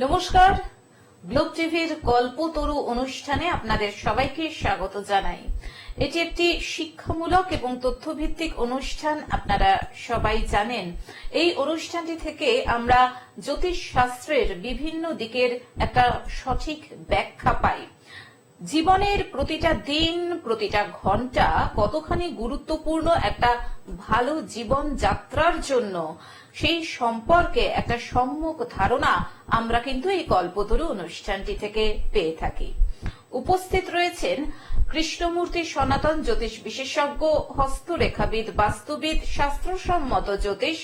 নমস্কার, গ্লোব টিভির কল্পতরু অনুষ্ঠানে আপনাদের সবাইকে স্বাগত জানাই। এটি একটি শিক্ষামূলক এবং তথ্যভিত্তিক অনুষ্ঠান। আপনারা সবাই জানেন এই অনুষ্ঠানটি থেকে আমরা জ্যোতিষ শাস্ত্রের বিভিন্ন দিকের একটা সঠিক ব্যাখ্যা পাই। জীবনের প্রতিটা দিন, প্রতিটা ঘন্টা কতখানি গুরুত্বপূর্ণ একটা ভালো জীবন যাত্রার জন্য, সেই সম্পর্কে একটা সম্যক ধারণা আমরা কিন্তু এই কল্পতরু অনুষ্ঠানটি থেকে পেয়ে থাকি। উপস্থিত রয়েছেন কৃষ্ণমূর্তি সনাতন জ্যোতিষ বিশেষজ্ঞ, হস্তরেখাবিদ, বাস্তুবিদ, শাস্ত্রসম্মত জ্যোতিষ,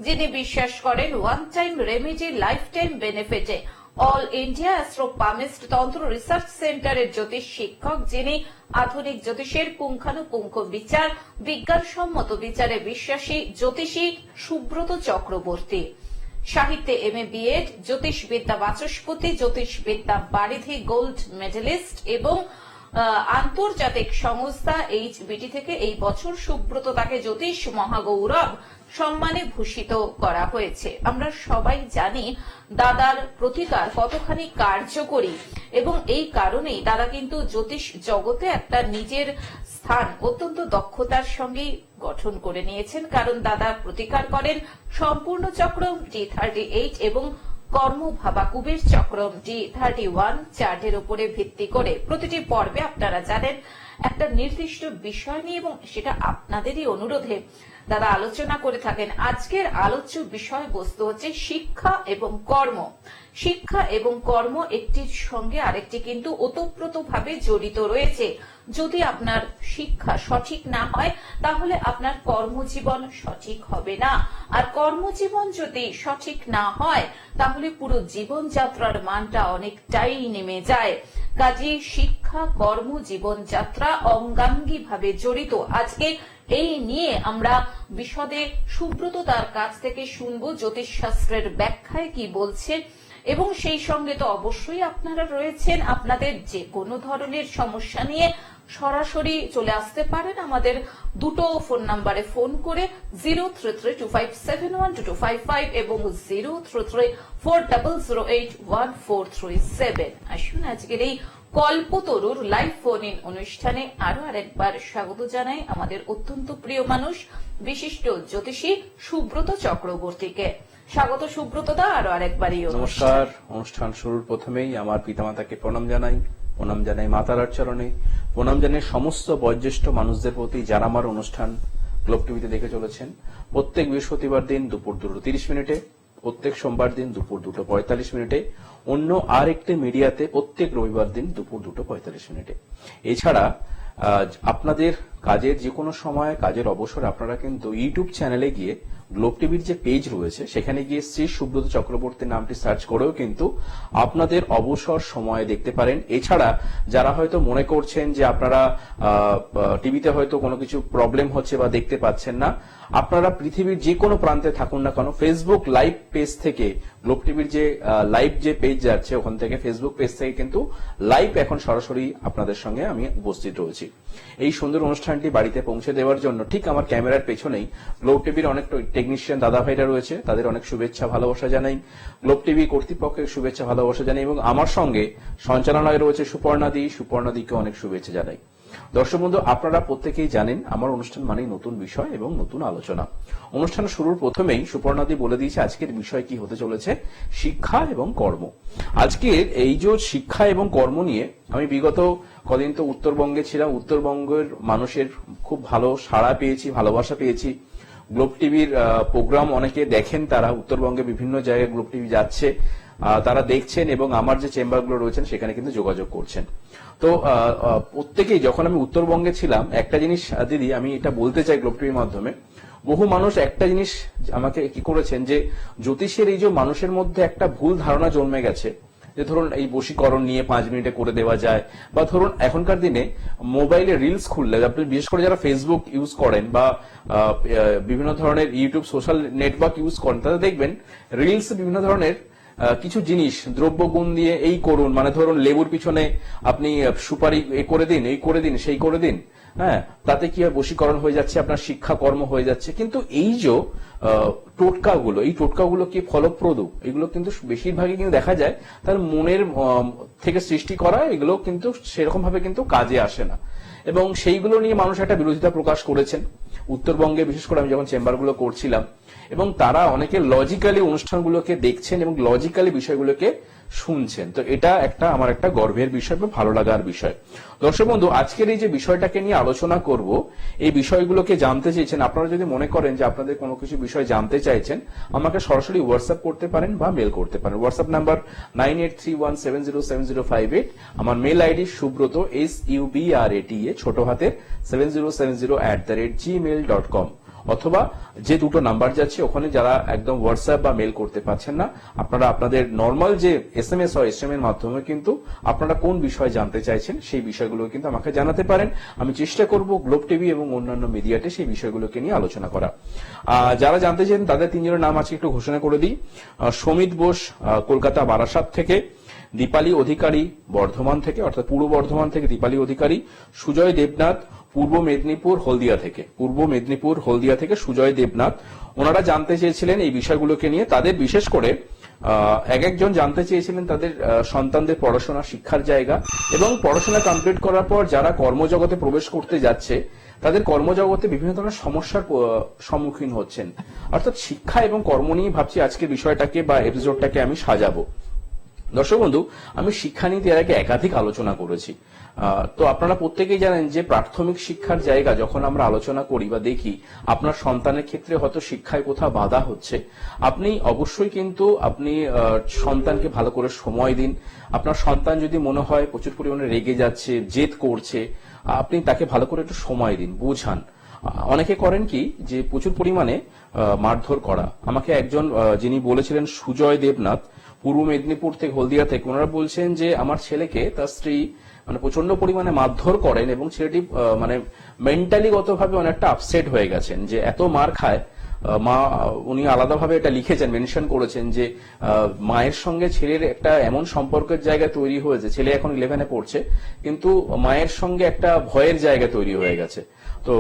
যিনি বিশ্বাস করেন one time remedy, life time বেনিফিটে, all India astro palmist Tantra research সেন্টারের জ্যোতিষ শিক্ষক, যিনি আধুনিক জ্যোতিষের পুঙ্খানুপুঙ্খ বিচার, বিজ্ঞানসম্মত বিচারে বিশ্বাসী জ্যোতিষী সুব্রত চক্রবর্তী। সাহিত্যে MA BEd, জ্যোতিষবিদ্যা বাচস্পতি, জ্যোতিষবিদ্যা বারিধি গোল্ড মেডেলিস্ট এবং আন্তর্জাতিক সংস্থা HBT থেকে এই বছর সুব্রত তাকে জ্যোতিষ মহাগৌরব সম্মানে ভূষিত করা হয়েছে। আমরা সবাই জানি দাদার প্রতিকার কতখানি কার্যকরী এবং এই কারণেই দাদা কিন্তু জ্যোতিষ জগতে একটা নিজের স্থান অত্যন্ত দক্ষতার সঙ্গে গঠন করে নিয়েছেন। কারণ দাদা প্রতিকার করেন সম্পূর্ণ চক্রম D38 এবং কর্মভাবা কুবের চক্রম D31 চার্টের উপরে ভিত্তি করে। প্রতিটি পর্বে আপনারা জানেন একটা নির্দিষ্ট বিষয় নিয়ে এবং সেটা আপনাদেরই অনুরোধে দাদা আলোচনা করে থাকেন। আজকের আলোচ্য বিষয়বস্তু হচ্ছে শিক্ষা এবং কর্ম। শিক্ষা এবং কর্ম একটির সঙ্গে আরেকটি কিন্তু ওতপ্রোতভাবে জড়িত রয়েছে। যদি আপনার শিক্ষা সঠিক না হয় তাহলে আপনার কর্মজীবন সঠিক হবে না, আর কর্মজীবন যদি সঠিক না হয় তাহলে পুরো জীবনযাত্রার মানটা অনেকটাই নেমে যায়। কাজে শিক্ষা, কর্ম, জীবনযাত্রা অঙ্গাঙ্গী ভাবে জড়িত। আজকে এই নিয়ে আমরা বিশদে সুব্রত তার কাছ থেকে শুনবো জ্যোতিষ শাস্ত্রের ব্যাখ্যায় কি বলছে, এবং সেই সঙ্গে তো অবশ্যই আপনারা রয়েছেন। আপনাদের যে কোনো ধরনের সমস্যা নিয়ে সরাসরি চলে আসতে পারেন আমাদের দুটো ফোন নাম্বারে ফোন করে 0332571225 এবং 033400814337। আসুন আজকের এই কল্পতরুর লাইভ ফোন ইন অনুষ্ঠানে আরো আরেকবার স্বাগত জানাই আমাদের অত্যন্ত প্রিয় মানুষ, বিশিষ্ট জ্যোতিষী সুব্রত চক্রবর্তীকে। স্বাগত সুব্রত দা আরো আরেকবারই। নমস্কার। অনুষ্ঠান শুরুর প্রথমেই আমার পিতামাতাকে প্রণাম জানাই, প্রণাম জানাই মাতারার চরণে, প্রণাম জানাই সমস্ত বয়োজ্যেষ্ঠ মানুষদের প্রতি যারা আমার অনুষ্ঠান গ্লোব টিভিতে দেখে চলেছেন। প্রত্যেক বৃহস্পতিবার দিন দুপুর 2:30 মিনিটে, প্রত্যেক সোমবার দিন দুপুর 2:45 মিনিটে, অন্য আর একটি মিডিয়াতে প্রত্যেক রবিবার দিন দুপুর 2:45 মিনিটে। এছাড়া আপনাদের কাজের যে কোনো সময়, কাজের অবসর আপনারা কিন্তু ইউটিউব চ্যানেলে গিয়ে গ্লোব টিভির যে পেজ রয়েছে সেখানে গিয়ে শ্রী সুব্রত চক্রবর্তী নামটি সার্চ করেও কিন্তু আপনাদের অবসর সময়ে দেখতে পারেন। এছাড়া যারা হয়তো মনে করছেন যে আপনারা টিভিতে হয়তো কোনো কিছু প্রবলেম হচ্ছে বা দেখতে পাচ্ছেন না, আপনারা পৃথিবীর যে কোনো প্রান্তে থাকুন না কেন, ফেসবুক লাইভ পেজ থেকে গ্লোব টিভির যে লাইভ যে পেজ যাচ্ছে ওখান থেকে, ফেসবুক পেজ থেকে কিন্তু লাইভ এখন সরাসরি আপনাদের সঙ্গে আমি উপস্থিত রয়েছি। এই সুন্দর অনুষ্ঠানটি বাড়িতে পৌঁছে দেওয়ার জন্য ঠিক আমার ক্যামেরার পেছনেই গ্লোব টিভির অনেক টেকনিশিয়ান দাদা ভাইরা রয়েছে, তাদের অনেক শুভেচ্ছা ভালোবাসা জানাই। গ্লোব টিভি কর্তৃপক্ষের শুভেচ্ছা ভালোবাসা জানাই এবং আমার সঙ্গে সঞ্চালনায় রয়েছে সুপর্ণাদিকে অনেক শুভেচ্ছা জানাই। দর্শক বন্ধু, আপনারা প্রত্যেকেই জানেন আমার অনুষ্ঠান মানেই নতুন বিষয় এবং নতুন আলোচনা। অনুষ্ঠান শুরুর প্রথমেই সুপর্ণাদি বলে দিয়েছে আজকের বিষয় কি হতে চলেছে, শিক্ষা এবং কর্ম। আজকের এই যে শিক্ষা এবং কর্ম নিয়ে আমি বিগত কদিন তো উত্তরবঙ্গে ছিলাম, উত্তরবঙ্গের মানুষের খুব ভালো সাড়া পেয়েছি, ভালোবাসা পেয়েছি। গ্লোব টিভির প্রোগ্রাম অনেকে দেখেন, তারা উত্তরবঙ্গে বিভিন্ন জায়গায় গ্লোব টিভি যাচ্ছে, তারা দেখছেন এবং আমার যে চেম্বারগুলো রয়েছেন সেখানে কিন্তু যোগাযোগ করছেন। তো প্রত্যেকেই, যখন আমি উত্তরবঙ্গে ছিলাম, একটা জিনিস দিদি আমি এটা বলতে চাই গ্লোব টিভির মাধ্যমে, বহু মানুষ একটা জিনিস আমাকে কি করেছেন যে জ্যোতিষের এই যে মানুষের মধ্যে একটা ভুল ধারণা জন্মে গেছে যে ধরুন এই বশীকরণ নিয়ে 5 মিনিটে করে দেওয়া যায়, বা ধরুন এখনকার দিনে মোবাইলে রিলস খুললে, আপনি বিশেষ করে যারা ফেসবুক ইউজ করেন বা বিভিন্ন ধরনের ইউটিউব সোশ্যাল নেটওয়ার্ক ইউজ করেন, তারা দেখবেন রিলস বিভিন্ন ধরনের কিছু জিনিস দ্রব্যগুণ দিয়ে এই করুন, মানে ধরুন লেবুর পিছনে আপনি সুপারি করে দিন, এই করে দিন, সেই করে দিন, হ্যাঁ, তাতে কি হয় বশীকরণ হয়ে যাচ্ছে, আপনার শিক্ষা কর্ম হয়ে যাচ্ছে। কিন্তু এই যে টোটকাগুলো, এই টোটকাগুলো কি ফলপ্রদ, এগুলো কিন্তু বেশিরভাগই কিন্তু দেখা যায় তার মনের থেকে সৃষ্টি করা, এগুলো কিন্তু সেরকম ভাবে কিন্তু কাজে আসে না। এবং সেইগুলো নিয়ে মানুষ একটা বিরোধিতা প্রকাশ করেছেন উত্তরবঙ্গে, বিশেষ করে আমি যখন চেম্বারগুলো করছিলাম, এবং তারা অনেকে লজিক্যালি অনুষ্ঠানগুলোকে দেখছেন এবং লজিক্যালি বিষয়গুলোকে শুনছেন। তো এটা আমার একটা গর্বের বিষয় বা ভালো লাগার বিষয়। দর্শক বন্ধু, আজকের এই যে বিষয়টাকে নিয়ে আলোচনা করব, এই বিষয়গুলোকে জানতে চাইছেন, আপনারা যদি মনে করেন যে আপনাদের কোনো কিছু বিষয় জানতে চাইছেন, আমাকে সরাসরি হোয়াটসঅ্যাপ করতে পারেন বা মেল করতে পারেন। হোয়াটসঅ্যাপ নাম্বার 9831707058, আমার মেল আইডি সুব্রত SUBRATA ছোট হাতের 7070@gmail.com, অথবা যে দুটো নাম্বার যাচ্ছে ওখানে যারা একদম হোয়াটসঅ্যাপ বা মেল করতে পারছেন না, আপনারা আপনাদের নর্মাল যে SMS হয় SMS এর মাধ্যমে কিন্তু আপনারা কোন বিষয় জানতে চাইছেন সেই বিষয়গুলো কিন্তু আমাকে জানাতে পারেন। আমি চেষ্টা করব গ্লোব টিভি এবং অন্যান্য মিডিয়াতে সেই বিষয়গুলোকে নিয়ে আলোচনা করা। যারা জানতে চান তাদের তিনজনের নাম আজকে একটু ঘোষণা করে দিই। সমিত বোস কলকাতা বারাসাত থেকে, দীপালি অধিকারী বর্ধমান থেকে অর্থাৎ পূর্ব বর্ধমান থেকে দীপালি অধিকারী, সুজয় দেবনাথ পূর্ব মেদিনীপুর হলদিয়া থেকে সুজয় দেবনাথ। ওনারা জানতে চেয়েছিলেন এই বিষয়গুলোকে নিয়ে, তাদের বিশেষ করে একজন জানতে চেয়েছিলেন তাদের সন্তানদের পড়াশোনা, শিক্ষার জায়গা, এবং পড়াশোনা কমপ্লিট করার পর যারা কর্মজগতে প্রবেশ করতে যাচ্ছে তাদের কর্মজগতে বিভিন্ন ধরনের সমস্যার সম্মুখীন হচ্ছেন। অর্থাৎ শিক্ষা এবং কর্ম নিয়ে ভাবছি আজকের বিষয়টাকে বা এপিসোডটাকে আমি সাজাবো। দর্শক বন্ধু, আমি শিক্ষা নীতি এর আগে একাধিক আলোচনা করেছি। তো আপনারা প্রত্যেকেই জানেন যে প্রাথমিক শিক্ষার জায়গা যখন আমরা আলোচনা করি বা দেখি, আপনার সন্তানের ক্ষেত্রে হয়তো শিক্ষায় কোথাও বাধা হচ্ছে, আপনি অবশ্যই কিন্তু আপনি সন্তানকে ভালো করে সময় দিন। আপনার সন্তান যদি মনে হয় প্রচুর পরিমাণে রেগে যাচ্ছে, জেদ করছে, আপনি তাকে ভালো করে একটু সময় দিন, বোঝান। অনেকে করেন কি যে প্রচুর পরিমাণে মারধর করা। আমাকে একজন যিনি বলেছিলেন, সুজয় দেবনাথ পূর্ব মেদিনীপুর থেকে হলদিয়া থেকে, ওনারা বলছেন যে আমার ছেলেকে তার স্ত্রী প্রচন্ড পরিমাণে মারধর করেন এবং ছেলেটি মেন্টালি গতভাবে অনেকটা আপসেট হয়ে গেছেন যে এত মার খায়। মা, উনি আলাদাভাবে এটা লিখেছেন, মেনশন করেছেন যে মায়ের সঙ্গে ছেলের একটা এমন সম্পর্কের জায়গা তৈরি হয়েছে, ছেলে এখন 11-এ পড়ছে, কিন্তু মায়ের সঙ্গে একটা ভয়ের জায়গা তৈরি হয়ে গেছে। তো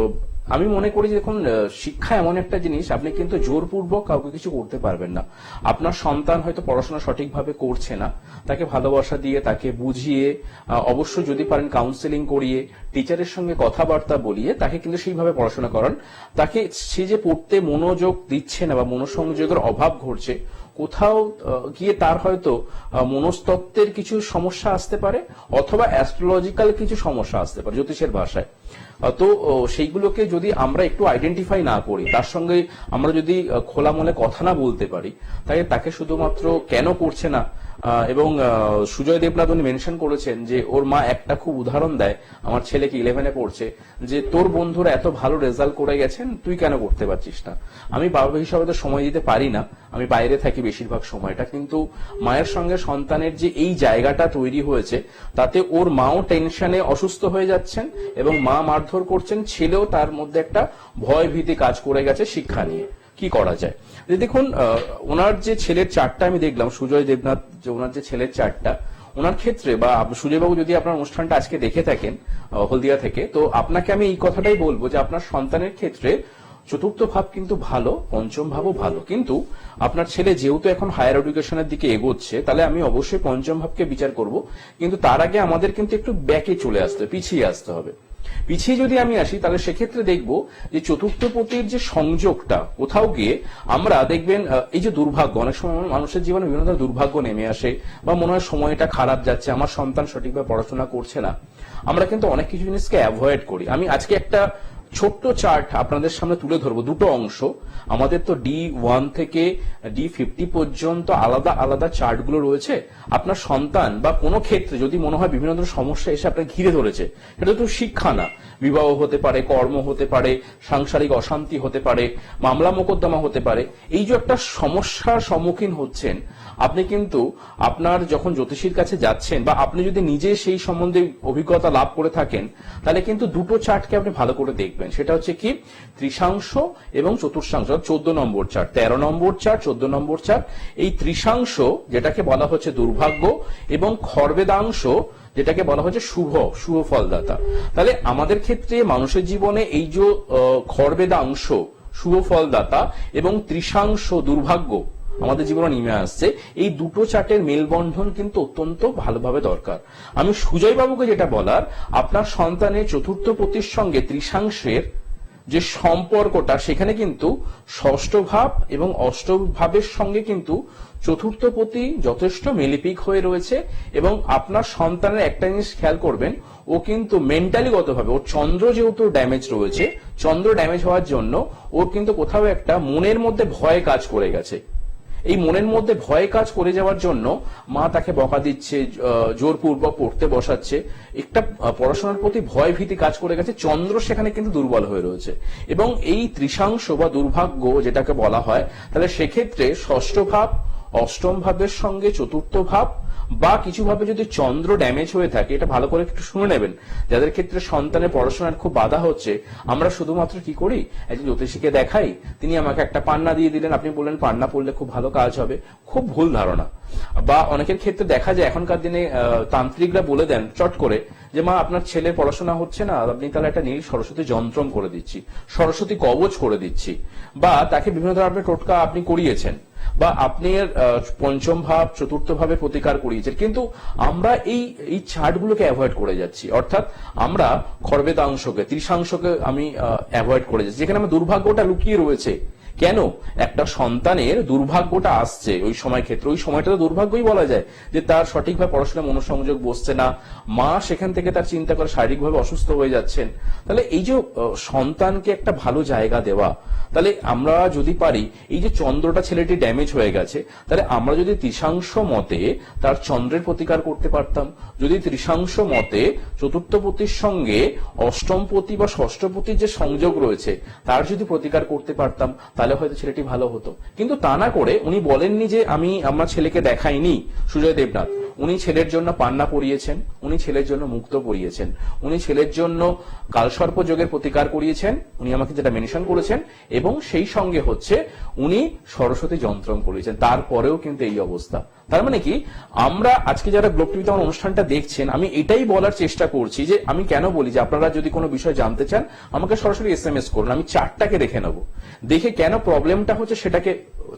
আমি মনে করি যে দেখুন, শিক্ষা এমন একটা জিনিস, আপনি কিন্তু জোরপূর্বক কাউকে কিছু করতে পারবেন না। আপনার সন্তান হয়তো পড়াশোনা সঠিকভাবে করছে না, তাকে ভালোবাসা দিয়ে, তাকে বুঝিয়ে, অবশ্যই যদি পারেন কাউন্সেলিং করিয়ে, টিচারের সঙ্গে কথাবার্তা বলিয়ে তাকে কিন্তু সেইভাবে পড়াশোনা করান। তাকে সে যে পড়তে মনোযোগ দিচ্ছে না বা মনোসংযোগের অভাব ঘটছে, কোথাও গিয়ে তার হয়তো মনস্তত্ত্বের কিছু সমস্যা আসতে পারে, অথবা অ্যাস্ট্রোলজিক্যাল কিছু সমস্যা আসতে পারে জ্যোতিষের ভাষায়। তো সেইগুলোকে যদি আমরা একটু আইডেন্টিফাই না করি, তার সঙ্গে আমরা যদি খোলামলে কথা না বলতে পারি, তাই তাকে শুধুমাত্র কেন করছে না। এবং সুজয় দেবনাথ উনি মেনশন করেছেন যে ওর মা একটা খুব উদাহরণ দেয়, আমার ছেলেকে 11-এ পড়ছে, যে তোর বন্ধুরা এত ভালো রেজাল্ট করে গেছেন, তুই কেন করতে পারছিস না। আমি বাবা হিসাবে তো সময় দিতে পারি না, আমি বাইরে থাকি বেশিরভাগ সময়টা, কিন্তু মায়ের সঙ্গে সন্তানের যে এই জায়গাটা তৈরি হয়েছে, তাতে ওর মাও টেনশনে অসুস্থ হয়ে যাচ্ছেন এবং মা মারধর করছেন, ছেলেও তার মধ্যে একটা ভয় ভীতি কাজ করে গেছে শিক্ষা নিয়ে। কি করা যায়? দেখুন, ওনার যে ছেলের চারটা আমি দেখলাম, সুজয় দেবনাথ যে ওনার যে ছেলের চারটা, ওনার ক্ষেত্রে বা সুজয়বাবু যদি আপনার অনুষ্ঠানটা আজকে দেখে থাকেন হলদিয়া থেকে, তো আপনাকে আমি এই কথাটাই বলবো যে আপনার সন্তানের ক্ষেত্রে চতুর্থ ভাব কিন্তু ভালো, পঞ্চম ভাবও ভালো, কিন্তু আপনার ছেলে যেহেতু এখন হায়ার এডুকেশনের দিকে এগোচ্ছে, তাহলে আমি অবশ্যই পঞ্চম ভাবকে বিচার করব। কিন্তু তার আগে আমাদের কিন্তু একটু ব্যাকে চলে আসতে হবে, পিছিয়ে আসতে হবে। পিছিয়ে যদি আমি আসি, তাহলে সেক্ষেত্রে দেখবো যে চতুর্থপতির যে সংযোগটা কোথাও গিয়ে আমরা দেখবেন, এই যে দুর্ভাগ্য, অনেক সময় মানুষের জীবনে বিভিন্ন ধরনের দুর্ভাগ্য নেমে আসে, বা মনে হয় সময়টা খারাপ যাচ্ছে, আমার সন্তান সঠিকভাবে পড়াশোনা করছে না, আমরা কিন্তু অনেক কিছু জিনিসকে অ্যাভয়েড করি। আমি আজকে একটা ছোট্ট চার্ট আপনাদের সামনে তুলে ধরবো, দুটো অংশ। আমাদের তো D1 থেকে D50 পর্যন্ত আলাদা আলাদা চার্টগুলো রয়েছে। আপনার সন্তান বা কোনো ক্ষেত্রে যদি মনে হয় বিভিন্ন ধরনের সমস্যা এসে আপনাকে ঘিরে ধরেছে, সেটা তো শিক্ষা না, বিবাহ হতে পারে, কর্ম হতে পারে, সাংসারিক অশান্তি হতে পারে, মামলা মোকদ্দমা হতে পারে, এই যে একটা সমস্যার সম্মুখীন হচ্ছেন, আপনি কিন্তু আপনার যখন জ্যোতিষীর কাছে যাচ্ছেন, বা আপনি যদি নিজে সেই সম্বন্ধে অভিজ্ঞতা লাভ করে থাকেন, তাহলে কিন্তু দুটো চার্টকে আপনি ভালো করে দেখবেন। সেটা হচ্ছে কি, ত্রিশাংশ এবং চতুর্থাংশ, 14 নম্বর চার্ট, 13 নম্বর চার্ট, 14 নম্বর চার্ট। এই ত্রিশাংশ যেটাকে বলা হচ্ছে দুর্ভাগ্য, এবং খড়বেদাংশ যেটাকে বলা হচ্ছে শুভ ফলদাতা। তাহলে আমাদের ক্ষেত্রে মানুষের জীবনে এই যে খড়বেদাংশ শুভ ফলদাতা এবং ত্রিশাংশ দুর্ভাগ্য আমাদের জীবনে নেমে আসছে, এই দুটো চার্টের মেলবন্ধন কিন্তু অত্যন্ত ভালোভাবে দরকার। আমি সুজয় বাবুকে যেটা বলার, আপনার সন্তানের চতুর্থ পতির সঙ্গে ত্রিশাংশের যে সম্পর্কটা, সেখানে কিন্তু ষষ্ঠ ভাব এবং অষ্টম ভাবের সঙ্গে কিন্তু চতুর্থ পতি যথেষ্ট মেলিপিক হয়ে রয়েছে। এবং আপনার সন্তানের একটা জিনিস খেয়াল করবেন, ও কিন্তু মেন্টালি গতভাবে ওর চন্দ্র যেহেতু ড্যামেজ রয়েছে, চন্দ্র ড্যামেজ হওয়ার জন্য ওর কিন্তু কোথাও একটা মনের মধ্যে ভয় কাজ করে গেছে। এই মনের মধ্যে ভয় কাজ করে যাওয়ার জন্য মা তাকে বকা দিচ্ছে, জোরপূর্বক পড়তে বসাচ্ছে, একটা পড়াশোনার প্রতি ভয় ভীতি কাজ করে গেছে। চন্দ্র সেখানে কিন্তু দুর্বল হয়ে রয়েছে। এবং এই ত্রিশাংশ বা দুর্ভাগ্য যেটাকে বলা হয়, তাহলে সেক্ষেত্রে ষষ্ঠ ভাব অষ্টম ভাবের সঙ্গে চতুর্থ ভাব বা কিছু ভাবে যদি চন্দ্র ড্যামেজ হয়ে থাকে, এটা ভালো করে একটু শুনে নেবেন। যাদের ক্ষেত্রে সন্তানের পড়াশোনার খুব বাধা হচ্ছে, আমরা শুধুমাত্র কি করি, একজন জ্যোতিষীকে দেখাই, তিনি আমাকে একটা পান্না দিয়ে দিলেন, আপনি বললেন পান্না পড়লে খুব ভালো কাজ হবে। খুব ভুল ধারণা। বা অনেকের ক্ষেত্রে দেখা যায় এখনকার দিনে তান্ত্রিকরা বলে দেন চট করে যে মা আপনার ছেলের পড়াশোনা হচ্ছে না, আপনি তাহলে একটা নীল সরস্বতী যন্ত্রম করে দিচ্ছি, সরস্বতী কবচ করে দিচ্ছি, বা তাকে বিভিন্ন ধরনের টোটকা আপনি করিয়েছেন, বা আপনি পঞ্চম ভাব চতুর্থ ভাবে প্রতিকার করিয়েছেন। কিন্তু আমরা এই চার্টগুলোকে অ্যাভয়েড করে যাচ্ছি, অর্থাৎ আমরা খর্বেদাংশকে ত্রিশাংশকে আমি অ্যাভয়েড করে যাচ্ছি, যেখানে আমার দুর্ভাগ্যটা লুকিয়ে রয়েছে। কেন একটা সন্তানের দুর্ভাগ্যটা আসছে ওই সময় ক্ষেত্রে, ওই সময়টা তো দুর্ভাগ্যই বলা যায়, যে তার সঠিকভাবে পড়াশোনায় মনোসংযোগ বসছে না, মা সেখান থেকে তার চিন্তা করে শারীরিকভাবে অসুস্থ হয়ে যাচ্ছেন। তাহলে এই যে সন্তানকে একটা ভালো জায়গা দেওয়া, তাহলে আমরা যদি পারি, এই যে চন্দ্রটা ছেলেটি ড্যামেজ হয়ে গেছে, তাহলে আমরা যদি ত্রিশাংশ মতে তার চন্দ্রের প্রতিকার করতে পারতাম, যদি ত্রিশাংশ মতে চতুর্থ পতির সঙ্গে অষ্টম পতি বা ষষ্ঠ পতির যে সংযোগ রয়েছে তার যদি প্রতিকার করতে পারতাম, তাহলে হয়তো ছেলেটি ভালো হতো। কিন্তু তা না করে উনি বলেননি যে আমি আমার ছেলেকে দেখাইনি সুজয় দেবনাথ, উনি ছেলের জন্য পান্না পড়িয়েছেন, উনি ছেলের জন্য মুক্ত পড়িয়েছেন, উনি ছেলের জন্য কালসর্প যোগের প্রতিকার করিয়েছেন, উনি আমাকে যেটা মেনশন করেছেন, এবং সেই সঙ্গে হচ্ছে উনি সরস্বতী যন্ত্রম করিয়েছেন। তারপরেও কিন্তু এই অবস্থা। তার মানে কি, আমরা আজকে যারা গ্লোব টিভিতে আমার অনুষ্ঠানটা দেখছেন, আমি এটাই বলার চেষ্টা করছি যে আমি কেন বলি যে আপনারা যদি কোনো বিষয় জানতে চান আমাকে সরাসরি SMS করুন, আমি চার্টটাকে দেখে নেব, দেখে কেন প্রবলেমটা হচ্ছে সেটাকে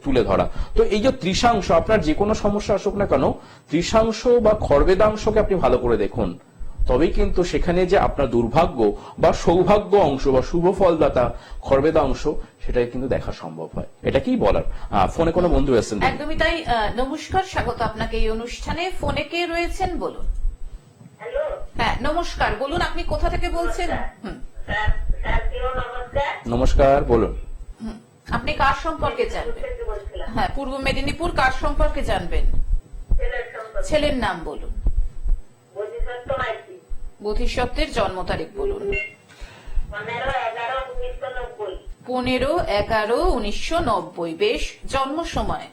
তুলে ধরা। তো এই যে ত্রিশাংশ, আপনার যে কোনো সমস্যা আসুক না কেন, ত্রিশাংশ বা খর্বেদাংশকে আপনি ভালো করে দেখুন, তবেই কিন্তু সেখানে যে আপনার দুর্ভাগ্য বা সৌভাগ্য অংশ বা শুভ ফলদাতা খর্বেদাংশ, সেটাই কিন্তু দেখা সম্ভব হয়। এটা কি বলার। ফোনে কোনো বন্ধু এসেছেন? একদমই তাই। নমস্কার, স্বাগত আপনাকে এই অনুষ্ঠানে। ফোনে কে রয়েছেন বলুন? হ্যালো, হ্যাঁ নমস্কার, বলুন আপনি কোথা থেকে বলছেন? নমস্কার, বলুন। আপনি কার সম্পর্কে জানবেন? থেকে বলছিলাম। হ্যাঁ, পূর্ব মেদিনীপুর, কার সম্পর্কে জানবেন? ছেলের সম্পর্কে। ছেলের নাম বলুন। বোধিসত্ত্ব মাইতি। বোধিসত্ত্বের জন্ম তারিখ বলুন। 15/11/1990। 15/11/1990। বেশ। জন্ম সময়?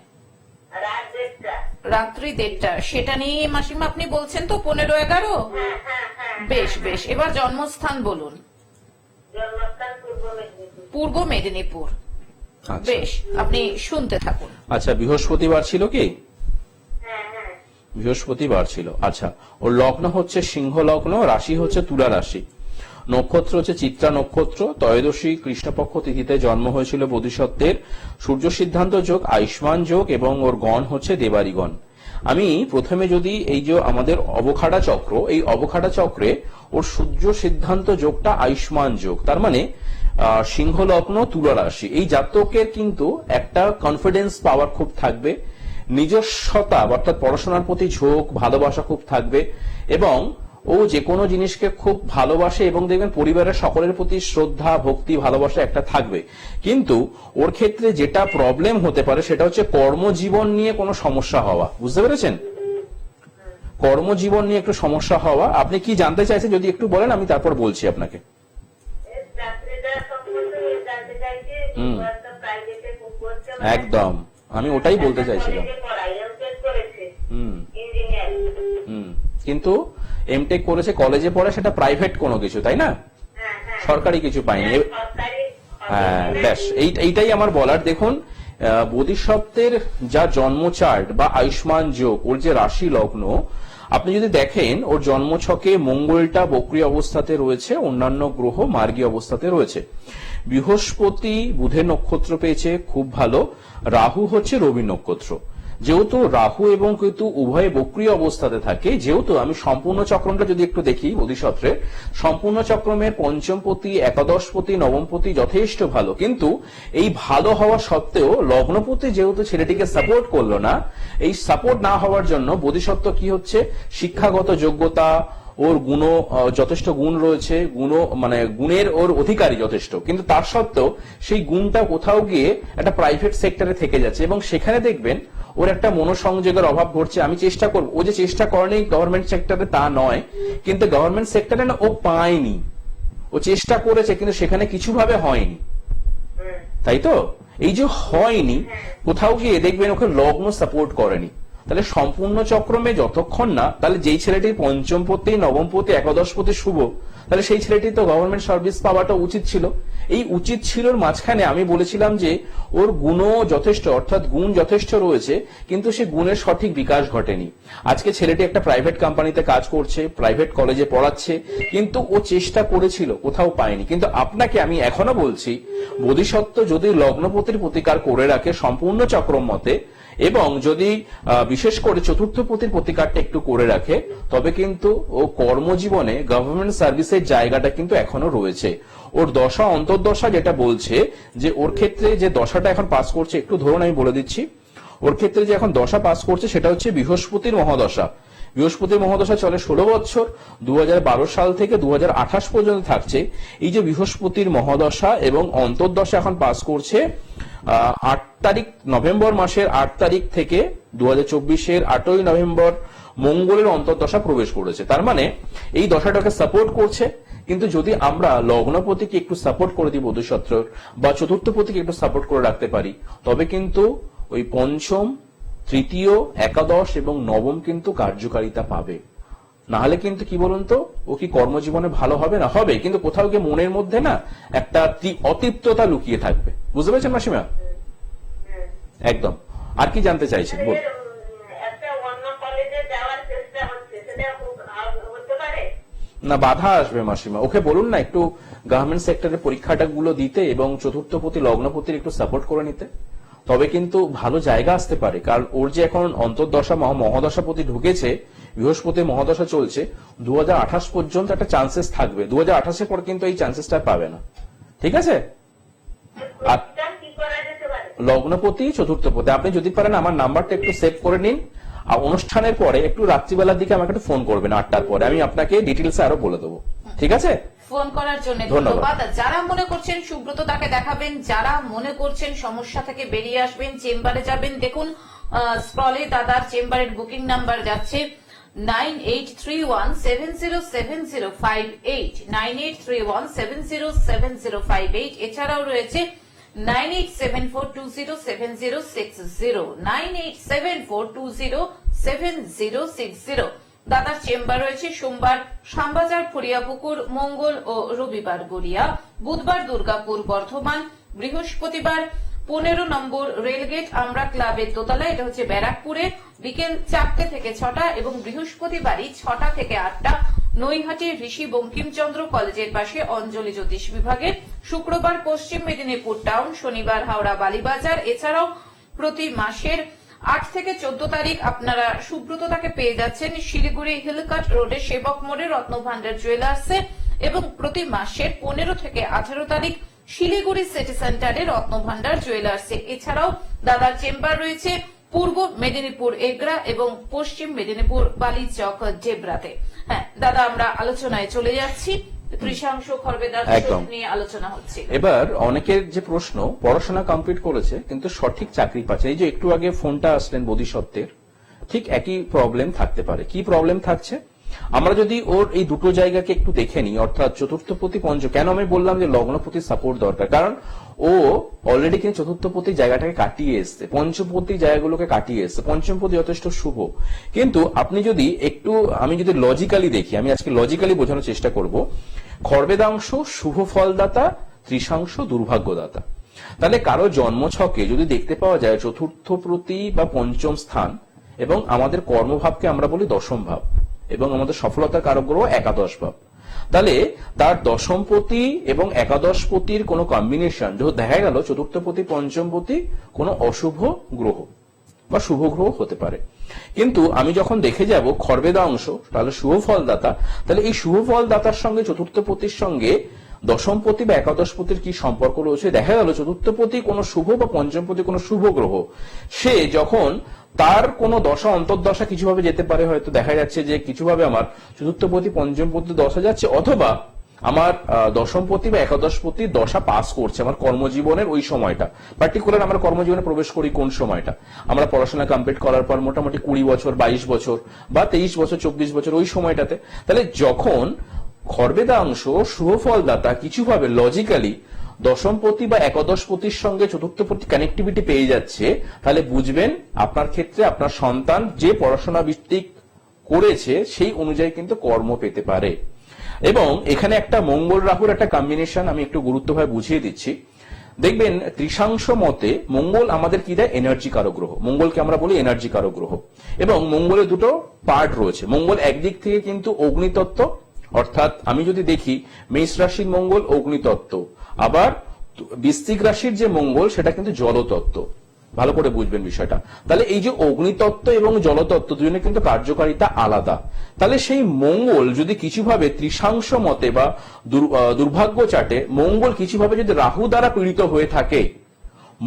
রাত 1:30। রাত্রি 1:30। সেটা নিয়ে মাসিমা আপনি বলছেন তো 15/11? হ্যাঁ, হ্যাঁ, হ্যাঁ। বেশ বেশ। এবার জন্মস্থান বলুন। জন্মস্থান পূর্ব মেদিনীপুর। পূর্ব মেদিনীপুর। আচ্ছা। বেশ, আপনি শুনতে থাকুন। আচ্ছা, বৃহস্পতিবার ছিল কি? হ্যাঁ, হ্যাঁ। বৃহস্পতিবার ছিল। আচ্ছা, ওর লগ্ন হচ্ছে সিংহ লগ্ন, রাশি হচ্ছে তুলা রাশি, নক্ষত্র হচ্ছে চিত্রা নক্ষত্র, ত্রয়োদশী কৃষ্ণপক্ষ তিথিতে জন্ম হয়েছিল বোধিসত্ত্বের। সূর্য সিদ্ধান্ত যোগ, আয়ুষ্মান যোগ, এবং ওর গণ হচ্ছে দেবারিগণ। আমি প্রথমে যদি এই যে আমাদের অবখাড়া চক্র, এই অবখাড়া চক্রে ওর সূর্য সিদ্ধান্ত যোগটা আয়ুষ্মান যোগ, তার মানে সিংহ লগ্ন তুলা রাশি, এই জাতকের কিন্তু একটা কনফিডেন্স পাওয়ার খুব থাকবে, নিজস্বতা অর্থাৎ পড়াশোনার প্রতি ঝোঁক ভালোবাসা খুব থাকবে, এবং ও যে কোনো জিনিসকে খুব ভালোবাসে, এবং দেখবেন পরিবারের সকলের প্রতি শ্রদ্ধা ভক্তি ভালোবাসা একটা থাকবে। কিন্তু ওর ক্ষেত্রে যেটা প্রবলেম হতে পারে সেটা হচ্ছে কর্মজীবন নিয়ে কোনো সমস্যা হওয়া। বুঝতে পেরেছেন? কর্মজীবন নিয়ে একটু সমস্যা হওয়া। আপনি কি জানতে চাইছেন যদি একটু বলেন, আমি তারপর বলছি আপনাকে। এই চাকরিটা সম্পর্কে জানতে চাইছি। একটা প্রাইভেটে করছে। একদম, আমি ওটাই বলতে চাইছিলাম। কলেজে পড়াই, এমটেক করেছে। হুম ইঞ্জিনিয়ার। হুম কিন্তু এমটেক করেছে, কলেজে পড়ে, সেটা প্রাইভেট কোনো কিছু, তাই না? হ্যাঁ, হ্যাঁ। সরকারি কিছু পাইনি। সরকারি। হ্যাঁ, ব্যাস এইটাই আমার বলার। দেখুন, বোধিসত্ত্বের যা জন্ম চার্ট বা আয়ুষ্মান যোগ, ওর যে রাশি লগ্ন, আপনি যদি দেখেন ওর জন্মছকে মঙ্গলটা বক্রী অবস্থাতে রয়েছে, অন্যান্য গ্রহ মার্গী অবস্থাতে রয়েছে। বৃহস্পতি বুধের নক্ষত্র পেয়েছে, খুব ভালো। রাহু হচ্ছে রবি নক্ষত্র। যেহেতু রাহু এবং কেতু উভয়ে বক্রী অবস্থাতে থাকে, যেহেতু আমি সম্পূর্ণ চক্রমটা যদি একটু দেখি বোধিসত্ত্বের, সম্পূর্ণ চক্রমের পঞ্চমপতি, একাদশপতি, নবমপতি যথেষ্ট ভালো, কিন্তু এই ভালো হওয়া সত্ত্বেও লগ্নপতি যেহেতু ছেলেটিকে সাপোর্ট করলো না, এই সাপোর্ট না হওয়ার জন্য বোধিসত্ত্ব কি হচ্ছে, শিক্ষাগত যোগ্যতা, ওর গুণ যথেষ্ট গুণ রয়েছে, গুণের ওর অধিকারী যথেষ্ট, কিন্তু তার সত্ত্বেও সেই গুণটা কোথাও গিয়ে একটা প্রাইভেট সেক্টরে থেকে যাচ্ছে, এবং সেখানে দেখবেন ওর একটা মনোসংযোগের অভাব ঘটছে। আমি চেষ্টা করবো, ও যে চেষ্টা করেনি গভর্নমেন্ট সেক্টরে তা নয়, কিন্তু গভর্নমেন্ট সেক্টরে না ও পায়নি, ও চেষ্টা করেছে কিন্তু সেখানে কিছুভাবে হয়নি, তাই তো? এই যে হয়নি, কোথাও গিয়ে দেখবেন ওকে লগ্ন সাপোর্ট করেনি। তাহলে সম্পূর্ণ চক্রমে যতক্ষণ না, তাহলে যেই ছেলেটির পঞ্চমপতি, নবমপতি, একাদশপতি শুভ, তাহলে সেই ছেলেটি তো গভর্নমেন্ট সার্ভিস পাওয়াটা উচিত ছিল। এই উচিত ছিলর মাঝখানে আমি বলেছিলাম যে ওর গুণও যথেষ্ট, অর্থাৎ গুণ যথেষ্ট রয়েছে, কিন্তু সে গুণের সঠিক বিকাশ ঘটেনি। আজকে ছেলেটি একটা প্রাইভেট কোম্পানিতে কাজ করছে, প্রাইভেট কলেজে পড়াচ্ছে, কিন্তু ও চেষ্টা করেছিল, কোথাও পায়নি। কিন্তু আপনাকে আমি এখনো বলছি, বোধিসত্ত্ব যদি লগ্নপতির প্রতিকার করে রাখে সম্পূর্ণ চক্রম মতে, এবং যদি বিশেষ করে চতুর্থপতির প্রতিকারটা একটু করে রাখে, তবে কিন্তু ও কর্মজীবনে গভর্নমেন্ট সার্ভিসের জায়গাটা কিন্তু এখনো রয়েছে। ওর দশা অন্তর্দশা যেটা বলছে যে ওর ক্ষেত্রে যে দশাটা এখন পাস করছে, একটু ধরুন আমি বলে দিচ্ছি, ওর ক্ষেত্রে যে এখন দশা পাস করছে সেটা হচ্ছে বৃহস্পতির মহাদশা। বৃহস্পতির মহাদশা চলে 16 বছর, 2012 সাল থেকে 2028 পর্যন্ত থাকছে। এই যে বৃহস্পতির মহাদশা এবং অন্তর্দশা এখন পাস করছে 8 তারিখ, নভেম্বর মাসের 8 তারিখ থেকে 2024-এর 8ই নভেম্বর মঙ্গলের অন্তর্দশা প্রবেশ করেছে। তার মানে এই দশাটাকে সাপোর্ট করছে, কিন্তু যদি আমরা লগ্নপতিকে একটু সাপোর্ট করে দিই বোধিসত্ত্বর, বা চতুর্থপতিকে একটু সাপোর্ট করে রাখতে পারি, তবে কিন্তু ওই পঞ্চম, তৃতীয়, একাদশ এবং নবম কিন্তু কার্যকারিতা পাবে। না হলে কিন্তু কি বলুন তো, ও কি কর্মজীবনে ভালো হবে? না হবে, কিন্তু কোথাও গিয়ে মনের মধ্যে না একটা অতৃপ্ততা লুকিয়ে থাকবে। বুঝতে পেরেছেন মাসিমা? একদম। আর কি জানতে চাইছেন বল। একটা অন্য কলেজে যাওয়ার চেষ্টা হচ্ছে, সেটা হতে পারে? না, বাধা আসবে মাসিমা। ওকে বলুন না একটু গভর্নমেন্ট সেক্টরে পরীক্ষাটা গুলো দিতে এবং চতুর্থপতি লগ্নপতির একটু সাপোর্ট করে নিতে, তবে কিন্তু ভালো জায়গা আসতে পারে। কারণ ওর যে এখন অন্তর্দশা মহাদশাপতি ঢুকেছে, বৃহস্পতির মহাদশা চলছে, 2028 পর্যন্ত একটা চান্সেস থাকবে। 2028-এর পর কিন্তু এই চান্সেসটা পাবে না, ঠিক আছে? আর লগ্নপতি, চতুর্থপতি আপনি যদি পারেন আমার নাম্বারটা একটু সেভ করে নিন, আর অনুষ্ঠানের পরে একটু রাত্রিবেলার দিকে আমাকে একটু ফোন করবেন 8টার পরে, আমি আপনাকে ডিটেলস আরো বলে দেবো, ঠিক আছে? ফোন করার জন্য ধন্যবাদ। যারা মনে করছেন সুব্রত তাকে দেখাবেন, যারা মনে করছেন সমস্যা থেকে বেরিয়ে আসবেন, চেম্বারে যাবেন, দেখুন স্ক্রলে দাদার চেম্বারের বুকিং নাম্বার যাচ্ছে 9831707058, 9831707058। এছাড়াও রয়েছে 9874207060, 9874207060। দাদার চেম্বার রয়েছে সোমবার শ্যামবাজার, ফরিয়াপুকুর, মঙ্গল ও রবিবার গড়িয়া, বুধবার দুর্গাপুর বর্ধমান, বৃহস্পতিবার 15 নম্বর রেলগেট আমরা ক্লাবের দোতলা, এটা হচ্ছে ব্যারাকপুরে, বিকেল 4টে থেকে 6টা, এবং বৃহস্পতিবারই 6টা থেকে 8টা নৈহাটি ঋষি বঙ্কিমচন্দ্র কলেজের পাশে অঞ্জলি জ্যোতিষ বিভাগে, শুক্রবার পশ্চিম মেদিনীপুর টাউন, শনিবার হাওড়া বালিবাজার। এছাড়াও প্রতি মাসের 8 থেকে 14 তারিখ আপনারা সুব্রততাকে পেয়ে যাচ্ছেন শিলিগুড়ি হিলকাট রোডে সেবক মোড়ে রত্নভান্ডার জুয়েলার্সে, এবং প্রতি মাসের 15 থেকে 18 তারিখ শিলিগুড়ি সিটি সেন্টারে রত্নভান্ডার জুয়েলার্সে। এছাড়াও দাদার চেম্বার রয়েছে পূর্ব মেদিনীপুর এগরা এবং পশ্চিম মেদিনীপুর বালিচক ডেবরাতে। হ্যাঁ দাদা, আমরা আলোচনায় চলে যাচ্ছি। কৃষাংশ খরবেদার নিয়ে আলোচনা হচ্ছে। এবার অনেকের যে প্রশ্ন, পড়াশোনা কমপ্লিট করেছে কিন্তু সঠিক চাকরি পাচ্ছে, এই যে একটু আগে ফোনটা আসলেন বোধিসত্ত্বের, ঠিক একই প্রবলেম থাকতে পারে। কি প্রবলেম থাকছে? আমরা যদি ওর এই দুটো জায়গাকে একটু দেখে নিই, অর্থাৎ চতুর্থপতি পঞ্চ, কেন আমি বললাম যে লগ্নপতি সাপোর্ট দরকার, কারণ ও অলরেডি কিন্তু চতুর্থপতি জায়গাটাকে কাটিয়ে এসছে, পঞ্চপতি জায়গাগুলোকে কাটিয়ে এসছে, পঞ্চমপতি যথেষ্ট শুভ। কিন্তু আপনি যদি একটু, আমি যদি লজিক্যালি দেখি, আমি আজকে লজিক্যালি বোঝানোর চেষ্টা করব, খর্বেদাংশ শুভ ফলদাতা, ত্রিশাংশ দুর্ভাগ্যদাতা। তাহলে কারো জন্মছকে যদি দেখতে পাওয়া যায় চতুর্থপতি বা পঞ্চম স্থান, এবং আমাদের কর্মভাবকে আমরা বলি দশম ভাব, এবং আমাদের সফলতার কারক গ্রহ একাদশ ভাব। তাহলে তার দশমপতি এবং একাদশপতির কোনো কম্বিনেশন দেখা গেল চতুর্থপতি পঞ্চমপতি কোনো অশুভ গ্রহ বা শুভ গ্রহ হতে পারে। কিন্তু আমি যখন দেখে যাব খরবেদা অংশ, তাহলে শুভ ফলদাতা, তাহলে এই শুভ ফলদাতার সঙ্গে চতুর্থপতির সঙ্গে দশমপতি বা একাদশপতির কি সম্পর্ক রয়েছে। দেখা গেল চতুর্থপতি কোনো শুভ বা পঞ্চমপতি কোনো শুভ গ্রহ, সে যখন তার কোনো দশা অন্তর্দশা কিছুভাবে যেতে পারে, হয়তো দেখা যাচ্ছে যে কিছুভাবে আমার চতুর্থপতি পঞ্চমপতি দশা যাচ্ছে, অথবা আমার দশমপতি বা একাদশপতি দশা পাস করছে আমার কর্মজীবনের ওই সময়টা। পার্টিকুলার আমরা কর্মজীবনে প্রবেশ করি কোন সময়টা, আমরা পড়াশোনা কমপ্লিট করার পর মোটামুটি 20 বছর 22 বছর বা 23 বছর 24 বছর ওই সময়টাতে। তাহলে যখন খরবেদা অংশ শুভ ফলদাতা কিছুভাবে লজিক্যালি দশমপতি বা একাদশপতির সঙ্গে চতুর্থপতি কানেক্টিভিটি পেয়ে যাচ্ছে, তাহলে বুঝবেন আপনার ক্ষেত্রে আপনার সন্তান যে পড়াশোনা ভিত্তিক করেছে সেই অনুযায়ী কিন্তু কর্ম পেতে পারে। এবং এখানে একটা মঙ্গল রাহুর একটা কম্বিনেশন আমি একটু গুরুত্বভাবে বুঝিয়ে দিচ্ছি। দেখবেন ত্রিশাংশ মতে মঙ্গল আমাদের কি দেয়, এনার্জি কারক গ্রহ। মঙ্গলকে আমরা বলি এনার্জি কারক গ্রহ, এবং মঙ্গলের দুটো পার্ট রয়েছে। মঙ্গল একদিক থেকে কিন্তু অগ্নিতত্ত্ব, অর্থাৎ আমি যদি দেখি মেষ রাশির মঙ্গল অগ্নিতত্ত্ব, আবার বৃশ্চিক রাশির যে মঙ্গল সেটা কিন্তু জলতত্ত্ব। ভালো করে বুঝবেন বিষয়টা। তাহলে এই যে অগ্নিতত্ত্ব এবং জলতত্ত্ব দুজনে কিন্তু কার্যকারিতা আলাদা। তাহলে সেই মঙ্গল যদি কিছুভাবে ত্রিশাংশ মতে বা দুর্ভাগ্য চাটে মঙ্গল কিছুভাবে যদি রাহু দ্বারা পীড়িত হয়ে থাকে,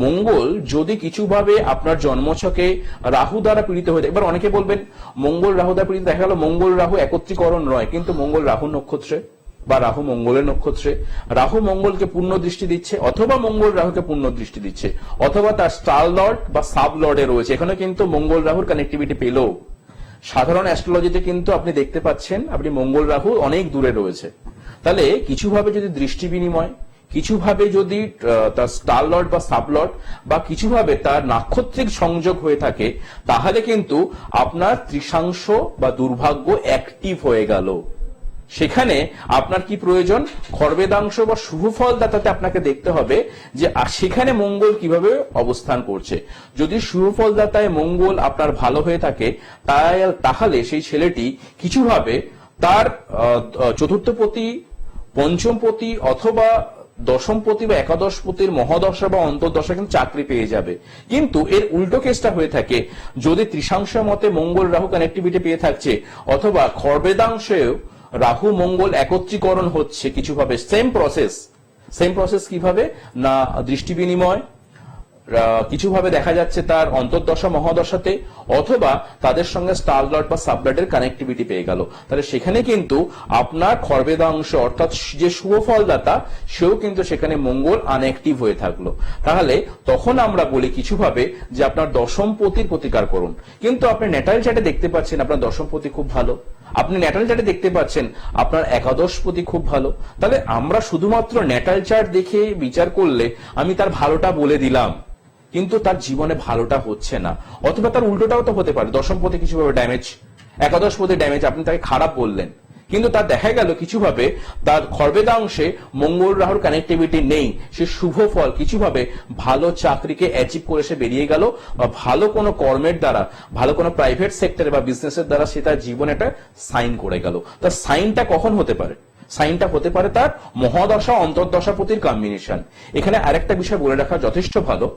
মঙ্গল যদি কিছুভাবে আপনার জন্মছকে রাহু দ্বারা পীড়িত হয়ে থাকে, এবার অনেকে বলবেন মঙ্গল রাহু দ্বারা পীড়িত, দেখা গেল মঙ্গল রাহু একত্রীকরণ নয়, কিন্তু মঙ্গল রাহু নক্ষত্রে বা রাহু মঙ্গলের নক্ষত্রে, রাহু মঙ্গলকে পূর্ণ দৃষ্টি দিচ্ছে, অথবা মঙ্গল রাহুকে পূর্ণ দৃষ্টি দিচ্ছে, অথবা তার স্টার লর্ড বা সাব লর্ডে রয়েছে, এখানে কিন্তু মঙ্গল রাহুর কানেক্টিভিটি পেলেও সাধারণ অ্যাস্ট্রোলজিতে কিন্তু আপনি দেখতে পাচ্ছেন আপনি মঙ্গল রাহু অনেক দূরে রয়েছে। তাহলে কিছুভাবে যদি দৃষ্টি বিনিময়, কিছুভাবে যদি তার স্টার লর্ড বা সাব লর্ড বা কিছুভাবে তার নাক্ষত্রিক সংযোগ হয়ে থাকে, তাহলে কিন্তু আপনার ত্রিশাংশ বা দুর্ভাগ্য অ্যাক্টিভ হয়ে গেল। সেখানে আপনার কি প্রয়োজন, খরবেদাংশ বা শুভ ফলদাতাতে আপনাকে দেখতে হবে যে সেখানে মঙ্গল কিভাবে অবস্থান করছে। যদি শুভ ফলদাতায় মঙ্গল আপনার ভালো হয়ে থাকে, তাহলে সেই ছেলেটি কিছুভাবে তার চতুর্থপতি পঞ্চমপতি অথবা দশমপতি বা একাদশপতির মহাদশা বা অন্তর্দশা কিন্তু চাকরি পেয়ে যাবে। কিন্তু এর উল্টো কেসটা হয়ে থাকে, যদি ত্রিশাংশ মতে মঙ্গল রাহু কানেক্টিভিটি পেয়ে থাকছে, অথবা খরবেদাংশেও রাহু মঙ্গল একত্রীকরণ হচ্ছে কিছুভাবে, সেম প্রসেস কিভাবে না, দৃষ্টি বিনিময় কিছুভাবে দেখা যাচ্ছে তার অন্তর্দশা মহাদশাতে, অথবা তাদের সঙ্গে স্টার লর্ড বা সাবলর্ডের কানেক্টিভিটি পেয়ে গেল, তাহলে সেখানে কিন্তু আপনার খরবেদাংশ অর্থাৎ যে শুভ ফলদাতা সেও কিন্তু সেখানে মঙ্গল আনঅ্যাক্টিভ হয়ে থাকলো। তাহলে তখন আমরা বলি কিছুভাবে যে আপনার দশমপতির প্রতিকার করুন। কিন্তু আপনি ন্যাটাল চার্টে দেখতে পাচ্ছেন আপনার দশমপতি খুব ভালো, আপনি ন্যাটাল চার্টে দেখতে পাচ্ছেন আপনার একাদশপতি খুব ভালো। তাহলে আমরা শুধুমাত্র ন্যাটাল চার্ট দেখে বিচার করলে আমি তার ভালোটা বলে দিলাম, কিন্তু তার জীবনে ভালোটা হচ্ছে না। অথবা তার উল্টোটাও তো হতে পারে, দশমপতি কিছুভাবে ড্যামেজ, একাদশপতি ড্যামেজ, আপনি তাকে খারাপ বললেন, কিন্তু তার দেখা গেল কিছুভাবে তার খরবেদাংশে মঙ্গল রাহুর কানেক্টিভিটি নেই, সে শুভ ফল কিছুভাবে ভালো চাকরিকে অ্যাচিভ করে সে বেরিয়ে গেল, বা ভালো কোনো কর্মের দ্বারা, ভালো কোনো প্রাইভেট সেক্টরে বা বিজনেসের দ্বারা সে তার জীবনে একটা সাইন করে গেল। তার সাইনটা কখন হতে পারে, সাইনটা হতে পারে তার মহাদশা অন্তর্দশাপতির কম্বিনেশন। এখানে আরেকটা বিষয় বলে রাখা যথেষ্ট ভালো,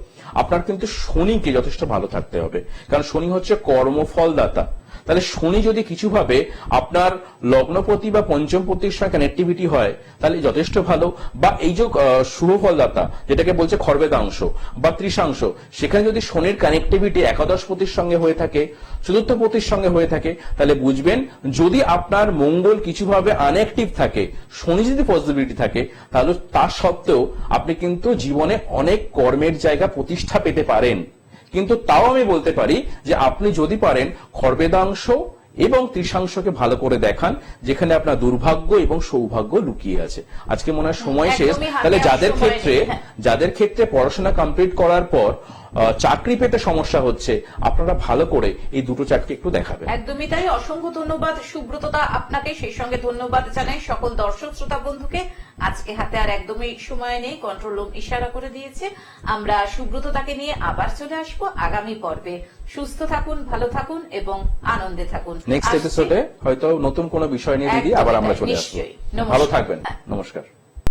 আপনার কিন্তু শনিকে যথেষ্ট ভালো থাকতে হবে, কারণ শনি হচ্ছে কর্মফলদাতা। তাহলে শনি যদি কিছুভাবে আপনার লগ্নপতি বা পঞ্চমপতির সঙ্গে কানেক্টিভিটি হয় তাহলে যথেষ্ট ভালো, বা এই যে শুভ ফলদাতা যেটাকে বলছে খরবেদাংশ বা ত্রিশাংশ, সেখানে যদি শনির কানেক্টিভিটি একাদশপতির সঙ্গে হয়ে থাকে, চতুর্থপতির সঙ্গে হয়ে থাকে, তাহলে বুঝবেন যদি আপনার মঙ্গল কিছুভাবে আনঅ্যাক্টিভ থাকে, শনি যদি পজিটিভিটি থাকে, তাহলে তার সত্ত্বেও আপনি কিন্তু জীবনে অনেক কর্মের জায়গা প্রতিষ্ঠা পেতে পারেন। কিন্তু তাও আমি বলতে পারি যে আপনি যদি পারেন খরবেদাংশ এবং ত্রিশাংশকে ভালো করে দেখান, যেখানে আপনার দুর্ভাগ্য এবং সৌভাগ্য লুকিয়ে আছে। আজকে মনে হয় সময় শেষ। তাহলে যাদের ক্ষেত্রে পড়াশোনা কমপ্লিট করার পর চাকরি পেতে সমস্যা হচ্ছে, আপনারা ভালো করে এই দুটো চাকরি একটু দেখাবেন। একদমই তাই। অসংখ্য ধন্যবাদ সুব্রতদা আপনাকে, সেই সঙ্গে ধন্যবাদ জানাই সকল দর্শক শ্রোতা বন্ধুকে। আজকে হাতে আর একদমই সময় নেই, কন্ট্রোল রুম ইশারা করে দিয়েছে। আমরা সুব্রতদাকে নিয়ে আবার চলে আসবো আগামী পর্বে। সুস্থ থাকুন, ভালো থাকুন এবং আনন্দে থাকুন। নেক্সট আসছি। এপিসোডে হয়তো নতুন কোনো বিষয় নিয়ে দিদি আবার আমরা চলে আসবো। নিশ্চয়ই। ভালো নমস্কার। থাকবেন, নমস্কার।